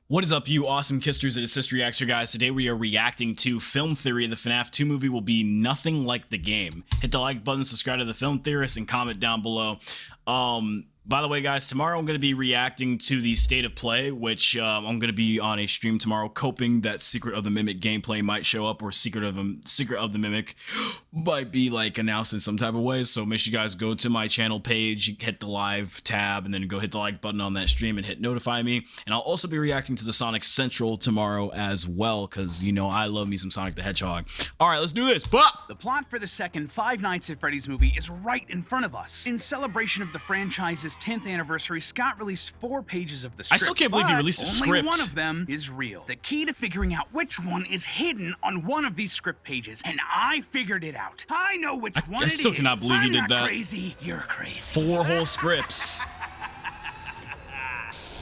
What is up, you awesome kisters? It is CistReactZ, guys. Today we are reacting to Film Theory. The FNAF 2 movie will be nothing like the game. Hit the like button, subscribe to the Film Theorists, and comment down below. By the way, guys, tomorrow I'm going to be reacting to the State of Play, which I'm going to be on a stream tomorrow, coping that Secret of the Mimic gameplay might show up, or Secret of the Mimic might be like announced in some type of way. So make sure you guys go to my channel page, hit the live tab, and then go hit the like button on that stream and hit notify me. And I'll also be reacting to the Sonic Central tomorrow as well, because you know I love me some Sonic the Hedgehog. All right, let's do this. Bop! The plot for the second Five Nights at Freddy's movie is right in front of us. In celebration of the franchise's 10th anniversary, Scott released 4 pages of the script. I still can't believe he released a script. Only one of them is real. The key to figuring out which one is hidden on one of these script pages, and I figured it out. I know which one it is. I still cannot believe he did that. I'm not crazy, you're crazy. 4 whole scripts.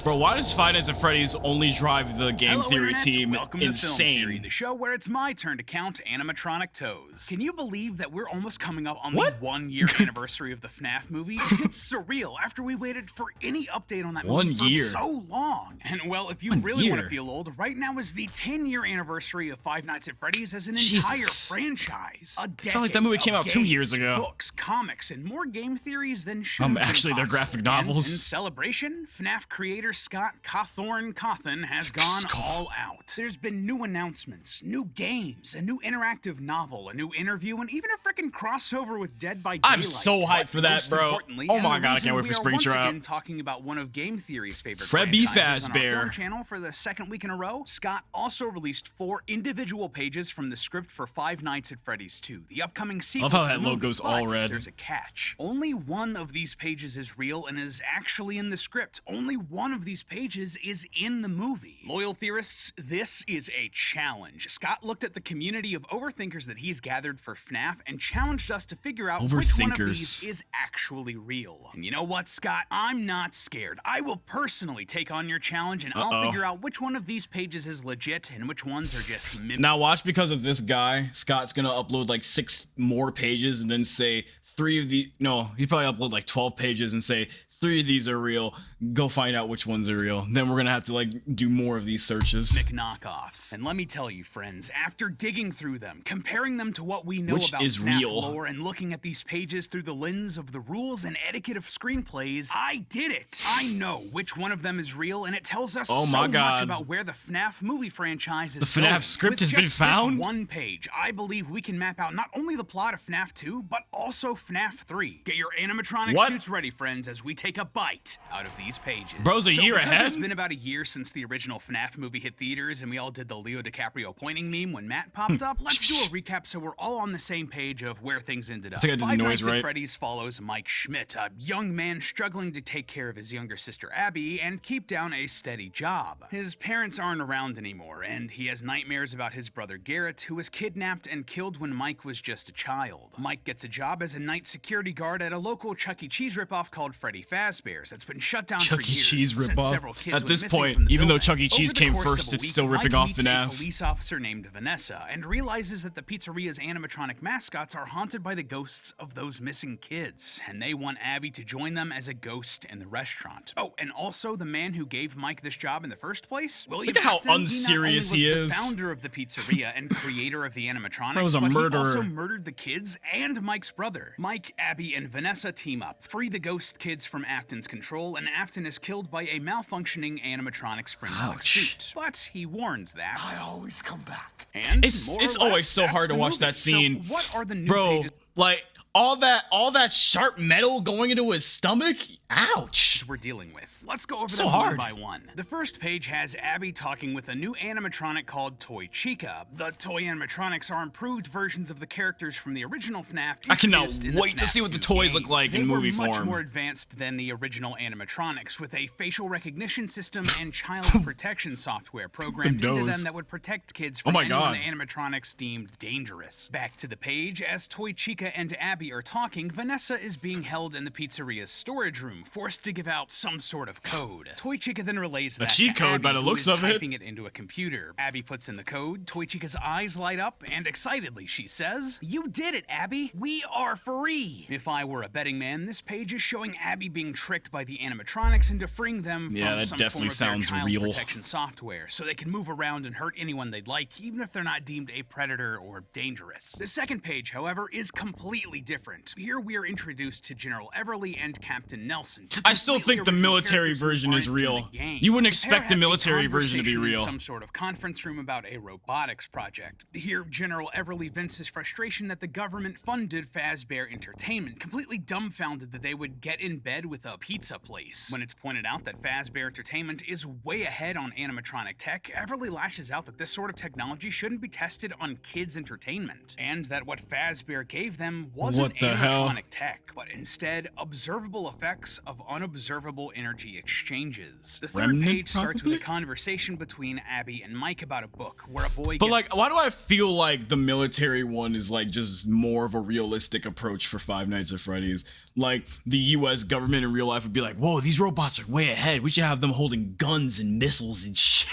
Bro, why does Five Nights at Freddy's only drive the Game Theory team Welcome insane? To Film Theory, the show where it's my turn to count animatronic toes. Can you believe that we're almost coming up on the 1-year anniversary of the FNAF movie? It's surreal after we waited for any update on that movie for so long. And well, if you really want to feel old, right now is the 10-year anniversary of Five Nights at Freddy's as an entire franchise. A decade. I felt like that movie came out 2 years ago. Books, comics, and more game theories than should actually, they're graphic novels. And in celebration, FNAF creator Scott Cawthon has gone all out. There's been new announcements, new games, a new interactive novel, a new interview, and even a freaking crossover with Dead by Daylight. I'm so hyped for that, bro. Oh my god, I can't wait for Springtrap. Again, talking about one of Game Theory's favorite Freddy franchises on our Fazbear film channel for the second week in a row. Scott also released 4 individual pages from the script for Five Nights at Freddy's 2, the upcoming sequel. Love how to that the movie. logo's all red. There's a catch. Only one of these pages is real and is actually in the script. Only one of these pages is in the movie. Loyal theorists, this is a challenge. Scott looked at the community of overthinkers that he's gathered for FNAF and challenged us to figure out which one of these is actually real. And you know what, Scott? I'm not scared. I will personally take on your challenge, and I'll figure out which one of these pages is legit and which ones are just mimic. Now watch, because of this guy, Scott's gonna upload like 6 more pages and then say 3 of the... No, he'd probably upload like 12 pages and say 3 of these are real. Go find out which ones are real. Then we're gonna have to like do more of these searches. Knockoffs. And let me tell you, friends, after digging through them, comparing them to what we know about FNAF lore, and looking at these pages through the lens of the rules and etiquette of screenplays, I did it. I know which one of them is real, and it tells us so much about where the FNAF movie franchise is going. The FNAF script has been found? This one page, I believe we can map out not only the plot of FNAF 2, but also FNAF 3. Get your animatronic suits ready, friends, as we take a bite out of these pages. Bro's a year ahead. It's been about a year since the original FNAF movie hit theaters, and we all did the Leo DiCaprio pointing meme when Matt popped up. Let's do a recap so we're all on the same page of where things ended up. I think I did the noise Five Nights at Freddy's follows Mike Schmidt, a young man struggling to take care of his younger sister Abby and keep down a steady job. His parents aren't around anymore, and he has nightmares about his brother Garrett, who was kidnapped and killed when Mike was just a child. Mike gets a job as a night security guard at a local Chuck E. Cheese ripoff called Freddy Fazbear's that's been shut down for years. Chuck E. Cheese ripoff. At this point, even though Chuck E. Cheese came first, it's still ripping off FNAF. A police officer named Vanessa and realizes that the pizzeria's animatronic mascots are haunted by the ghosts of those missing kids, and they want Abby to join them as a ghost in the restaurant. Oh, and also the man who gave Mike this job in the first place? William Look at how Afton, unserious he is. The founder of the pizzeria and creator of the animatronics, He was a murderer. He also murdered the kids and Mike's brother. Mike, Abby, and Vanessa team up, free the ghost kids from Afton's control, and Afton is killed by a malfunctioning animatronic spring-lock suit. But he warns that I always come back. And it's always so hard to watch that scene. So what are the new bro, like all that sharp metal going into his stomach? Ouch. We're dealing with. Let's go over so them hard. one by one. The first page has Abby talking with a new animatronic called Toy Chica. The toy animatronics are improved versions of the characters from the original FNAF. I cannot wait to see what the toys look like in movie form. They were much more advanced than the original animatronics, with a facial recognition system and child protection software programmed into them that would protect kids from anyone the animatronics deemed dangerous. Back to the page as Toy Chica and Abby Abby are talking, Vanessa is being held in the pizzeria's storage room, forced to give out some sort of code. Toy Chica then relays that cheat to code Abby, by the who looks is of it. typing it into a computer. Abby puts in the code, Toy Chica's eyes light up, and excitedly she says, "You did it, Abby! We are free!" If I were a betting man, this page is showing Abby being tricked by the animatronics into freeing them from that some definitely form of their sounds child real. protection software, so they can move around and hurt anyone they'd like, even if they're not deemed a predator or dangerous. The second page, however, is completely different. Here we are introduced to General Everly and Captain Nelson. I still think the military version is real. You wouldn't expect the military version to be real. In some sort of conference room about a robotics project. Here, General Everly vents his frustration that the government funded Fazbear Entertainment, completely dumbfounded that they would get in bed with a pizza place. When it's pointed out that Fazbear Entertainment is way ahead on animatronic tech, Everly lashes out that this sort of technology shouldn't be tested on kids' entertainment, and that what Fazbear gave them wasn't animatronic tech, but instead observable effects of unobservable energy exchanges. The third page starts with a conversation between Abby and Mike about a book where a boy But gets like, why do I feel like the military one is like just more of a realistic approach for Five Nights at Freddy's? Like, the US government in real life would be like, whoa, these robots are way ahead. We should have them holding guns and missiles and shit.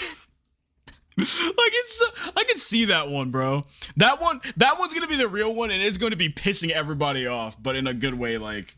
Like, I can see that one, bro. That one's gonna be the real one, and it's gonna be pissing everybody off, but in a good way, like.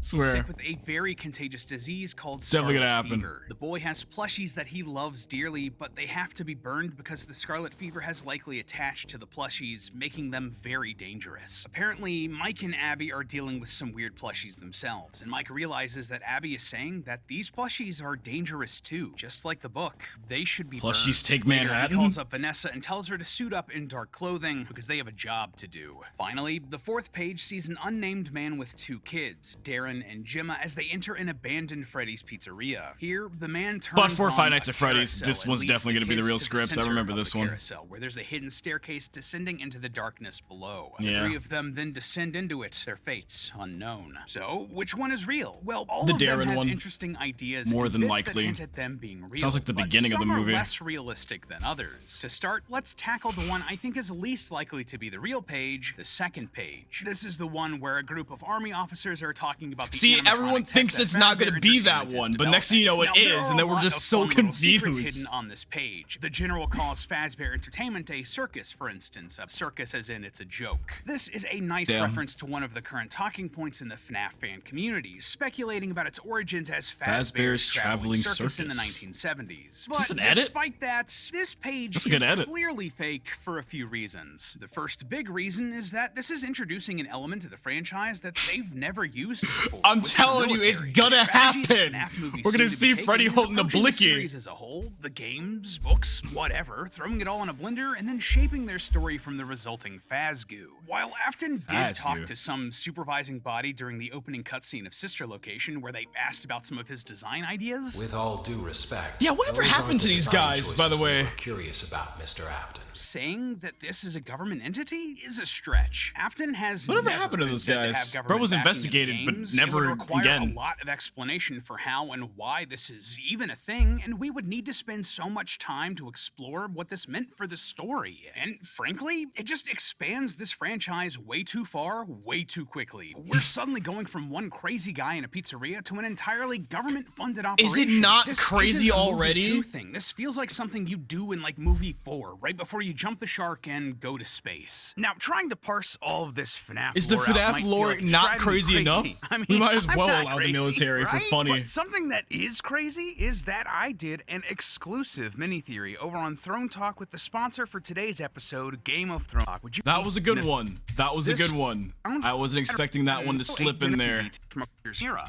Swear. Sick with a very contagious disease called Definitely gonna scarlet happen. fever. The boy has plushies that he loves dearly, but they have to be burned because the scarlet fever has likely attached to the plushies, making them very dangerous. Apparently, Mike and Abby are dealing with some weird plushies themselves, and Mike realizes that Abby is saying that these plushies are dangerous too. Just like the book, they should be Plushies burned. take Later, Manhattan? He calls up Vanessa and tells her to suit up in dark clothing because they have a job to do. Finally, the fourth page sees an unnamed man with two kids, Darren and Gemma, as they enter an abandoned Freddy's pizzeria. Here, the man turns But for on Five Nights a at Freddy's, carousel this and one's leads definitely gonna be the kids real to script. I center remember of this the one. carousel, where there's a hidden staircase descending into the darkness below. Yeah. The three of them then descend into it, their fates unknown. So, which one is real? Well, all The of them Darren have one. interesting ideas More and than bits likely. that hint at them being real. Sounds like the but beginning of the some are movie. less realistic than others. To start, let's tackle the one I think is least likely to be the real page, the second page. This is the one where a group of army officers are talking about the See, animatronic everyone tech thinks that it's not Fazbear gonna be that Entertainment is one, but next thing you know, it developing. Now, there is, are and then a we're lot just of so fun little secrets confused. hidden on this page. The general calls Fazbear Entertainment a circus, for instance. A circus as in it's a joke. This is a nice Damn. reference to one of the current talking points in the FNAF fan community, speculating about its origins as Fazbear's Fazbear's Traveling Traveling Circus in the Circus. 1970s. Is But this an edit? despite that, this page That's a good is edit. clearly fake for a few reasons. The first big reason is that this is introducing an element to the franchise that they've never used before. I'm With the telling you, it's military, gonna the strategy the happen. FNAF movies We're gonna seem to see be taking Freddy is holding a approaching the blicky. series as a whole, the games, books, whatever, throwing it all in a blender, and then shaping their story from the resulting Fazgoo. While Afton did talk Fazgoo. to some supervising body during the opening cutscene of Sister Location, where they asked about some of his design ideas, With all due respect. Yeah, whatever those happened aren't to the these design guys, by the choices we way? were curious about, Mr. Afton. saying that this is a government entity is a stretch. Afton has Whatever never happened to been those said to guys? have Bro was government backing of investigated, but games. never It would require again. a lot of explanation for how and why this is even a thing, and we would need to spend so much time to explore what this meant for the story. And frankly, it just expands this franchise way too far, way too quickly. We're suddenly going from one crazy guy in a pizzeria to an entirely government-funded Is operation. it not This crazy isn't a movie already? 2 thing. This feels like something you do in like movie 4, right before you jump the shark and go to space. Now, trying to parse all of this FNAF Is the lore out FNAF might feel lore like it's not driving me crazy enough? I mean, We might as I'm well not allow the crazy, military for right? funny. But something that is crazy is that I did an exclusive mini theory over on Throne Talk with the sponsor for today's episode, Game of Thrones Talk. Would you That was a good miss- one. That was a good one. I wasn't expecting that one to slip in there.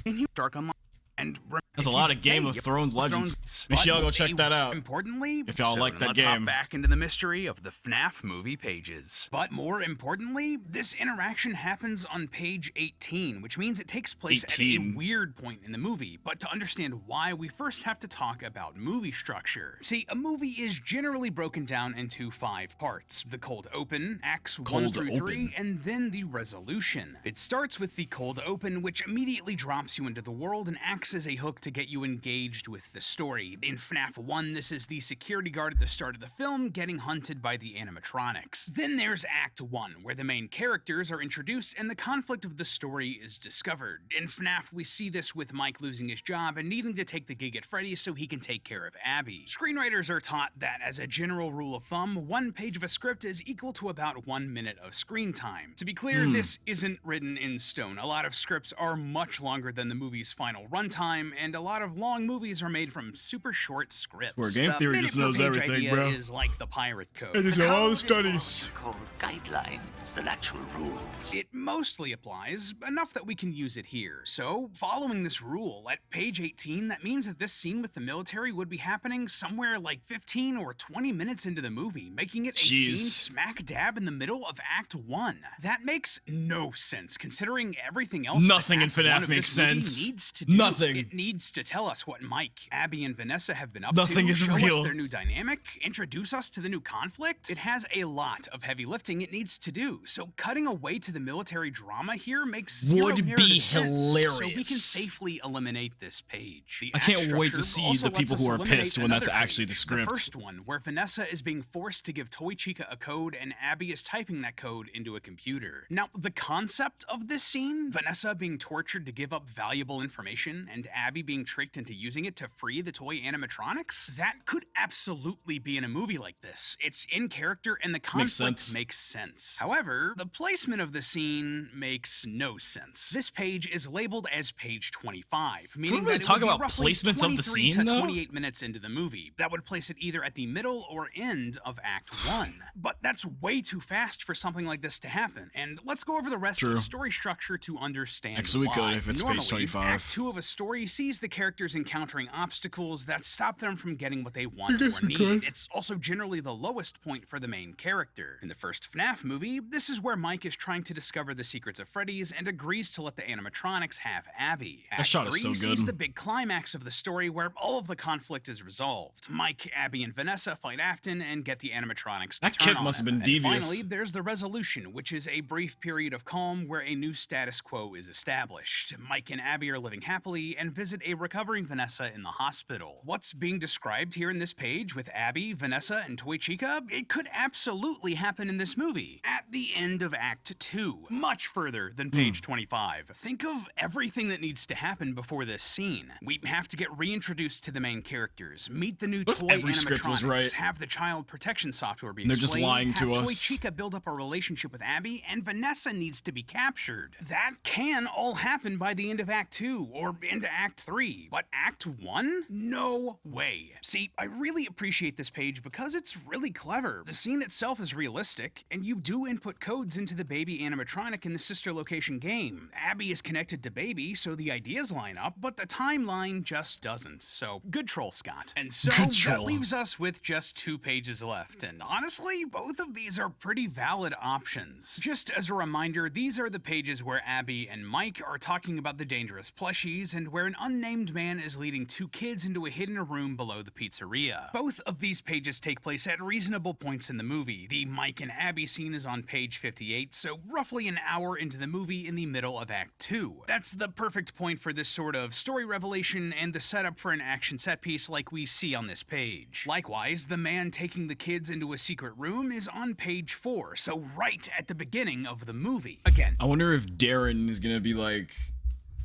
And you dark online. And There's a lot of Game of Thrones legends. Michelle, go check that out. Importantly, If y'all like that let's hop game. back into the mystery of the FNAF movie pages. But more importantly, this interaction happens on page 18, which means it takes place at 18. a weird point in the movie. But to understand why, we first have to talk about movie structure. See, a movie is generally broken down into 5 parts: the cold open, acts 1 Cold through 3, open. and then the resolution. It starts with the cold open, which immediately drops you into the world and acts as a hook to to get you engaged with the story. In FNAF 1, this is the security guard at the start of the film getting hunted by the animatronics. Then there's Act 1, where the main characters are introduced and the conflict of the story is discovered. In FNAF, we see this with Mike losing his job and needing to take the gig at Freddy's so he can take care of Abby. Screenwriters are taught that, as a general rule of thumb, one page of a script is equal to about 1 minute of screen time. To be clear, this isn't written in stone. A lot of scripts are much longer than the movie's final runtime, and a lot of long movies are made from super short scripts. Where game theory just knows everything, idea bro. Is like the pirate code. It is all the studies. Called guidelines than actual rules. It mostly applies, enough that we can use it here. So, following this rule, at page 18, that means that this scene with the military would be happening somewhere like 15 or 20 minutes into the movie, making it a scene smack dab in the middle of Act 1. That makes no sense, considering everything else Nothing in FNAF makes sense. Needs to do. Nothing. It needs to tell us what Mike, Abby, and Vanessa have been up Nothing to, is show real. us their new dynamic, introduce us to the new conflict. It has a lot of heavy lifting it needs to do, so cutting away to the military drama here makes zero Would be narrative sense, hilarious. so we can safely eliminate this page. The I act can't wait to structure see also the lets people us who are eliminate pissed when that's another actually the page. script. The first one, where Vanessa is being forced to give Toy Chica a code and Abby is typing that code into a computer. Now, the concept of this scene, Vanessa being tortured to give up valuable information and Abby being tricked into using it to free the toy animatronics, that could absolutely be in a movie like this. It's in character and the conflict makes sense. However, the placement of the scene makes no sense. This page is labeled as page 25, meaning that it would be roughly 23 to 28 minutes into the movie. That would place it either at the middle or end of Act 1. But that's way too fast for something like this to happen, and let's go over the rest of the story structure to understand Actually, we could why. if it's Normally, page 25. Act 2 of a story sees the characters encountering obstacles that stop them from getting what they want or need. It's also generally the lowest point for the main character. In the first FNAF movie, this is where Mike is trying to discover the secrets of Freddy's and agrees to let the animatronics have Abby. Act 3 sees the big climax of the story where all of the conflict is resolved. Mike, Abby, and Vanessa fight Afton and get the animatronics to turn on must have been them. devious. And finally, there's the resolution, which is a brief period of calm where a new status quo is established. Mike and Abby are living happily and visit a recovering Vanessa in the hospital. What's being described here in this page with Abby, Vanessa, and Toy Chica, it could absolutely happen in this movie. At the end of Act 2, much further than page 25. Think of everything that needs to happen before this scene. We have to get reintroduced to the main characters, meet the new toy animatronics, have the child protection software be explained, just lying to have us. Toy Chica build up a relationship with Abby, and Vanessa needs to be captured. That can all happen by the end of Act 2, or into Act 3. But Act 1? No way. See, I really appreciate this page because it's really clever. The scene itself is realistic, and you do input codes into the baby animatronic in the sister location game. Abby is connected to Baby, so the ideas line up, but the timeline just doesn't. So, good troll, Scott. And so, that leaves us with just 2 pages left, and honestly, both of these are pretty valid options. Just as a reminder, these are the pages where Abby and Mike are talking about the dangerous plushies, and where an unnamed man is leading 2 kids into a hidden room below the pizzeria. Both of these pages take place at reasonable points in the movie. The Mike and Abby scene is on page 58, so roughly an hour into the movie in the middle of Act 2. That's the perfect point for this sort of story revelation and the setup for an action set piece like we see on this page. Likewise, the man taking the kids into a secret room is on page 4, so right at the beginning of the movie. Again, I wonder if Darren is gonna be like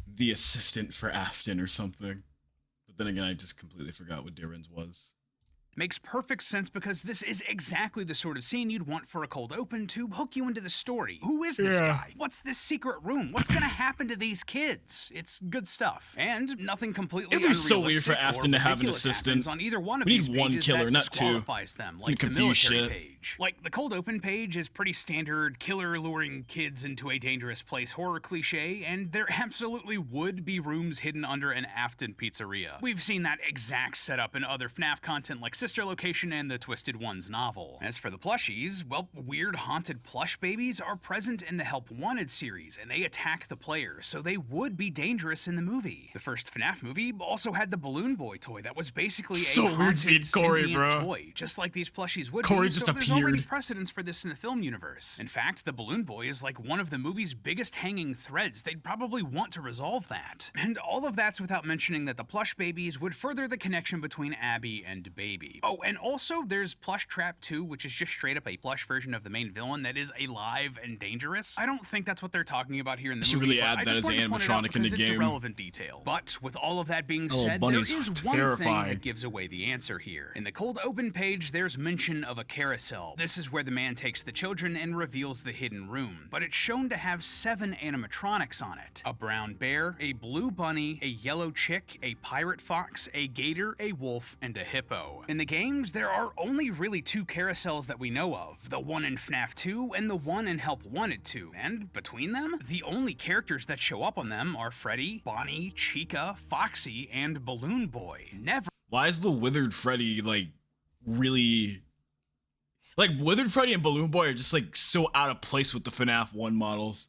the assistant for Afton or something. But then again, I just completely forgot what Darren's was. Makes perfect sense because this is exactly the sort of scene you'd want for a cold open to hook you into the story. Who is this guy? What's this secret room? What's gonna happen to these kids? It's good stuff. And nothing completely It would be so weird for unrealistic or Afton to have an ridiculous assistant. happens on either one of We these need one pages killer, that not 2. disqualifies them, like the confuse military shit. page. Like, the cold open page is pretty standard killer luring kids into a dangerous place horror cliche, and there absolutely would be rooms hidden under an Afton pizzeria. We've seen that exact setup in other FNAF content like sister location and the Twisted Ones novel. As for the plushies, well, weird haunted plush babies are present in the Help Wanted series, and they attack the player, so they would be dangerous in the movie. The first FNAF movie also had the Balloon Boy toy that was basically So a weird haunted seeing Corey, sentient bro. toy, just like these plushies would Corey be, just so there's already appeared. precedence for this in the film universe. In fact, the Balloon Boy is like one of the movie's biggest hanging threads. They'd probably want to resolve that. And all of that's without mentioning that the plush babies would further the connection between Abby and Baby. Oh, and also there's Plush Trap 2, which is just straight up a plush version of the main villain that is alive and dangerous. I don't think that's what they're talking about here in the Should movie, really but add I that just as wanted an to point it out animatronic in the because it's a game. relevant detail. But with all of that being Little said, there bunny's is one thing terrifying. that gives away the answer here. In the cold open page, there's mention of a carousel. This is where the man takes the children and reveals the hidden room, but it's shown to have 7 animatronics on it. A brown bear, a blue bunny, a yellow chick, a pirate fox, a gator, a wolf, and a hippo. In the games, there are only really 2 carousels that we know of, the one in FNAF 2 and the one in Help Wanted 2, and between them, the only characters that show up on them are Freddy, Bonnie, Chica, Foxy, and Balloon Boy. Never Why is the Withered Freddy like really like Withered Freddy and Balloon Boy are just like so out of place with the FNAF 1 models?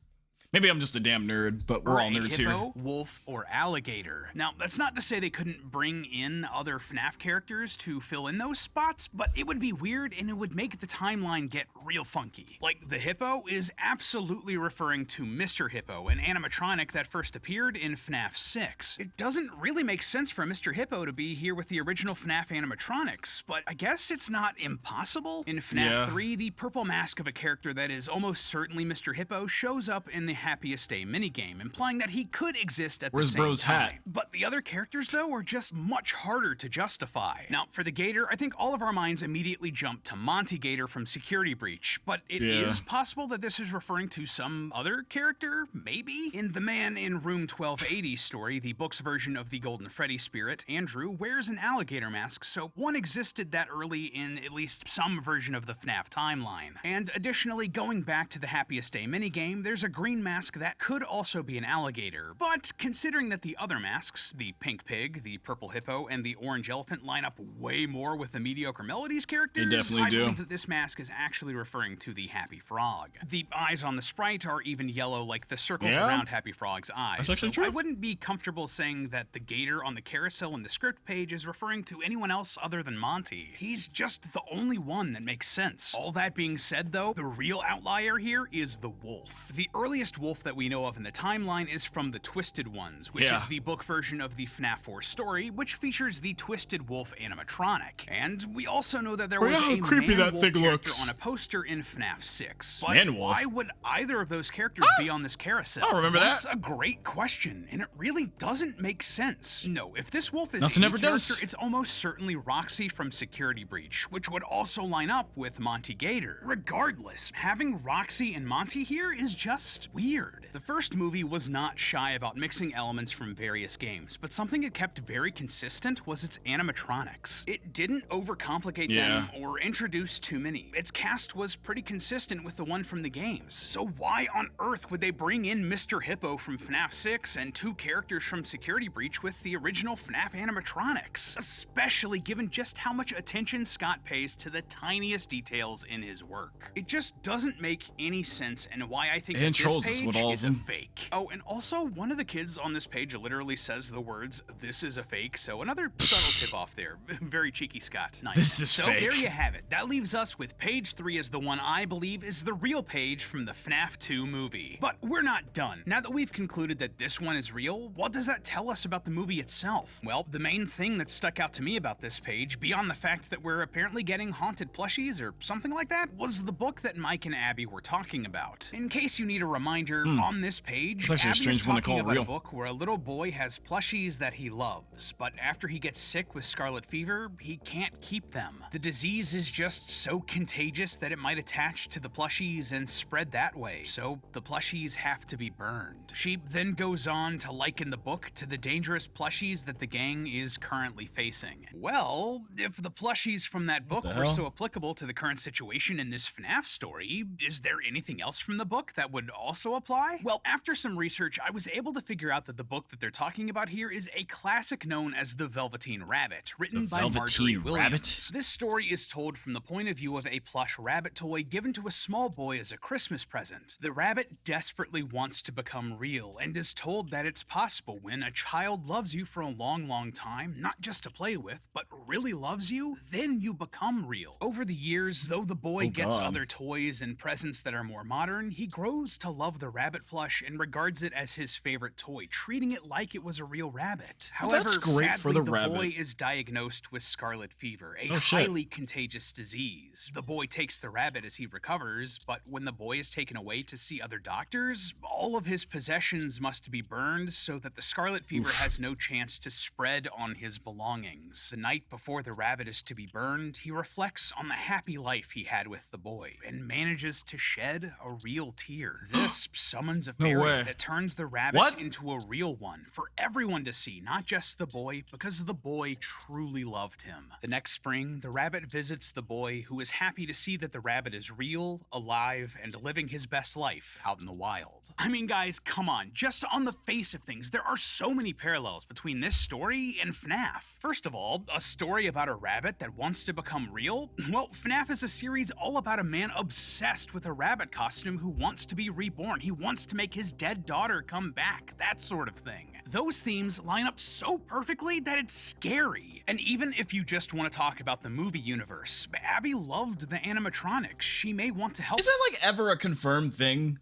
Maybe I'm just a damn nerd, but we're all nerds hippo, here. wolf, or alligator. Now, that's not to say they couldn't bring in other FNAF characters to fill in those spots, but it would be weird and it would make the timeline get real funky. Like, the hippo is absolutely referring to Mr. Hippo, an animatronic that first appeared in FNAF 6. It doesn't really make sense for Mr. Hippo to be here with the original FNAF animatronics, but I guess it's not impossible. In FNAF 3, the purple mask of a character that is almost certainly Mr. Hippo shows up in the Happiest Day minigame, implying that he could exist at Where's the same Bro's time. hat? But the other characters, though, are just much harder to justify. Now, for the Gator, I think all of our minds immediately jump to Monty Gator from Security Breach, but it is possible that this is referring to some other character, maybe? In The Man in Room 1280 story, the book's version of the Golden Freddy spirit, Andrew wears an alligator mask, so one existed that early in at least some version of the FNAF timeline. And additionally, going back to the Happiest Day minigame, there's a green mask that could also be an alligator, but considering that the other masks, the pink pig, the purple hippo, and the orange elephant line up way more with the mediocre Melodies characters, They definitely I do. believe that this mask is actually referring to the Happy Frog. The eyes on the sprite are even yellow like the circles around Happy Frog's eyes. That's actually so true. I wouldn't be comfortable saying that the gator on the carousel in the script page is referring to anyone else other than Monty. He's just the only one that makes sense. All that being said, though, the real outlier here is the wolf. The earliest wolf that we know of in the timeline is from the Twisted Ones, which is the book version of the FNAF 4 story, which features the Twisted Wolf animatronic. And we also know that there was a creepy that man-wolf thing character looks. on a poster in FNAF 6. But Man-wolf? why would either of those characters be on this carousel? I don't remember That's that. a great question, and it really doesn't make sense. No, if this wolf is Nothing a ever character, does. it's almost certainly Roxy from Security Breach, which would also line up with Monty Gator. Regardless, having Roxy and Monty here is just weird. The first movie was not shy about mixing elements from various games, but something it kept very consistent was its animatronics. It didn't overcomplicate them or introduce too many. Its cast was pretty consistent with the one from the games. So why on earth would they bring in Mr. Hippo from FNAF 6 and 2 characters from Security Breach with the original FNAF animatronics? Especially given just how much attention Scott pays to the tiniest details in his work. It just doesn't make any sense, and why I think And that trolls this us page with all of is a them. fake. Oh, and also, one of the kids on this page literally says the words, "This is a fake," so another subtle tip off there. Very cheeky, Scott. Nice. This is so fake. there you have it. That leaves us with page 3 as the one I believe is the real page from the FNAF 2 movie. But we're not done. Now that we've concluded that this one is real, what does that tell us about the movie itself? Well, the main thing that stuck out to me about this page, beyond the fact that we're apparently getting haunted plushies or something like that, was the book that Mike and Abby were talking about. In case you need a reminder, on this page, That's actually a Abby strange is one to talking call about real. a book where a little boy has plushies that he loves, but after he gets sick with scarlet fever, he can't keep them. The disease is just so contagious that it might attach to the plushies and spread that way, so the plushies have to be burned. She then goes on to liken the book to the dangerous plushies that the gang is currently facing. Well, if the plushies from that book were so applicable to the current situation in this FNAF story, is there anything else from the book that would also also apply? Well, after some research, I was able to figure out that the book that they're talking about here is a classic known as The Velvetine Rabbit, written by Marjorie Velvetine Williams. Rabbit? This story is told from the point of view of a plush rabbit toy given to a small boy as a Christmas present. The rabbit desperately wants to become real and is told that it's possible when a child loves you for a long, long time, not just to play with, but really loves you, then you become real. Over the years, though the boy gets other toys and presents that are more modern, he grows to love the rabbit plush and regards it as his favorite toy, treating it like it was a real rabbit. However, that's great sadly, for the the rabbit. boy is diagnosed with scarlet fever, a highly contagious disease. The boy takes the rabbit as he recovers, but when the boy is taken away to see other doctors, all of his possessions must be burned so that the scarlet fever has no chance to spread on his belongings. The night before the rabbit is to be burned, he reflects on the happy life he had with the boy and manages to shed a real tear. This summons a fairy that turns the rabbit into a real one for everyone to see, not just the boy, because the boy truly loved him. The next spring, the rabbit visits the boy, who is happy to see that the rabbit is real, alive, and living his best life out in the wild. I mean, guys, come on. Just on the face of things, there are so many parallels between this story and FNAF. First of all, a story about a rabbit that wants to become real? Well, FNAF is a series all about a man obsessed with a rabbit costume who wants to be reborn. He wants to make his dead daughter come back, that sort of thing. Those themes line up so perfectly that it's scary. And even if you just want to talk about the movie universe, Abby loved the animatronics. She may want to help. Is that like ever a confirmed thing?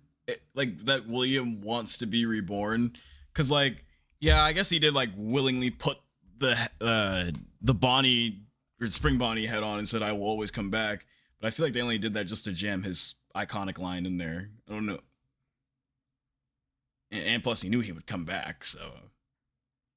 Like that William wants to be reborn? Cause like, yeah, I guess he did like willingly put the Bonnie or Spring Bonnie head on and said, "I will always come back." But I feel like they only did that just to jam his iconic line in there. I don't know. And plus, he knew he would come back, so.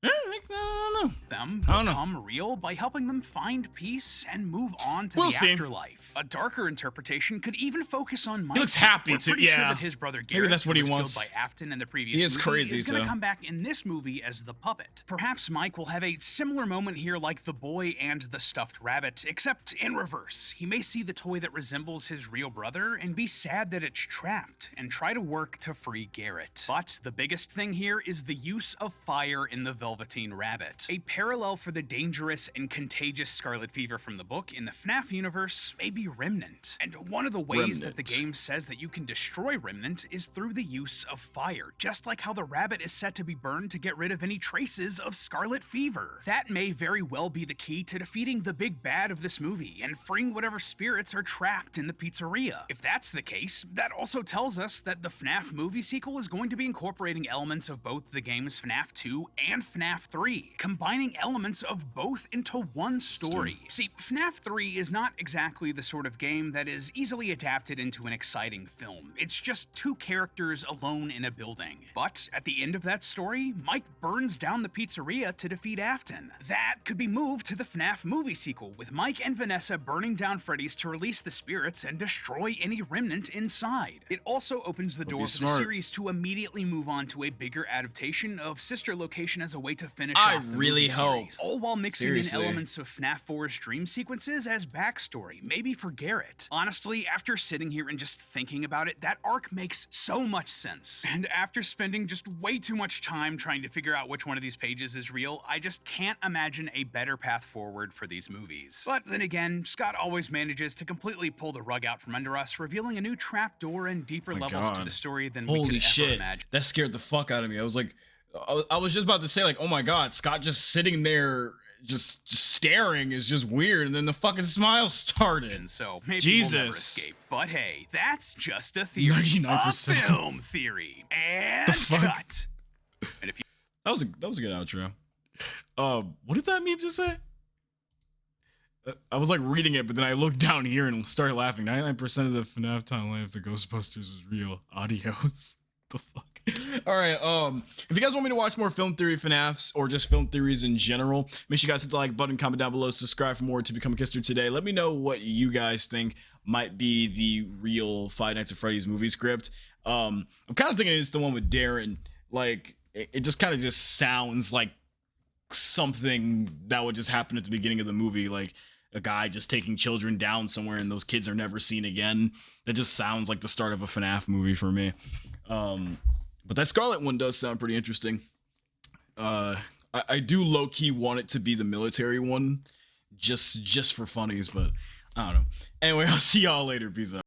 I don't know. Them become real by helping them find peace and move on to the afterlife. A darker interpretation could even focus on Mike. He looks happy We're too. pretty sure that his brother Garrett, maybe that's what who he was wants. killed by Afton in the previous He is movie, crazy, is going to so. come back in this movie as the puppet. Perhaps Mike will have a similar moment here like the boy and the stuffed rabbit, except in reverse. He may see the toy that resembles his real brother and be sad that it's trapped and try to work to free Garrett. But the biggest thing here is the use of fire in the Velvetine Rabbit. A parallel for the dangerous and contagious scarlet fever from the book in the FNAF universe may be Remnant. And one of the ways that the game says that you can destroy Remnant is through the use of fire, just like how the rabbit is set to be burned to get rid of any traces of scarlet fever. That may very well be the key to defeating the big bad of this movie and freeing whatever spirits are trapped in the pizzeria. If that's the case, that also tells us that the FNAF movie sequel is going to be incorporating elements of both the games FNAF 2 and FNAF 3, combining elements of both into one story. See, FNAF 3 is not exactly the sort of game that is easily adapted into an exciting film. It's just two characters alone in a building. But at the end of that story, Mike burns down the pizzeria to defeat Afton. That could be moved to the FNAF movie sequel, with Mike and Vanessa burning down Freddy's to release the spirits and destroy any remnant inside. It also opens the door for the series to immediately move on to a bigger adaptation of Sister Location as a way to finish off the movie series, all while mixing in elements of FNAF 4's dream sequences as backstory, maybe for Garrett. Honestly, after sitting here and just thinking about it, that arc makes so much sense. And after spending just way too much time trying to figure out which one of these pages is real, I just can't imagine a better path forward for these movies. But then again, Scott always manages to completely pull the rug out from under us, revealing a new trapdoor and deeper levels to the story than we could ever imagine. That scared the fuck out of me. I was like, I was just about to say like, oh my god, Scott just sitting there just staring is just weird, and then the fucking smile started. And so maybe we'll never escape. But hey, that's just a theory. 99%. A film theory. And cut. And if you that was a good outro. What did that meme just say? I was like reading it, but then I looked down here and started laughing. 99% of the FNAF timeline of the Ghostbusters was real. Adios. The fuck? All right, if you guys want me to watch more film theory FNAFs or just film theories in general, make sure you guys hit the like button, comment down below, subscribe for more to become a Kister today. Let me know what you guys think might be the real Five Nights at Freddy's movie script. I'm kind of thinking it's the one with Darren. Like, it just kind of just sounds like something that would just happen at the beginning of the movie, like a guy just taking children down somewhere and those kids are never seen again. That just sounds like the start of a FNAF movie for me. But that Scarlet one does sound pretty interesting. I do low-key want it to be the military one, just for funnies, but I don't know. Anyway, I'll see y'all later. Peace out.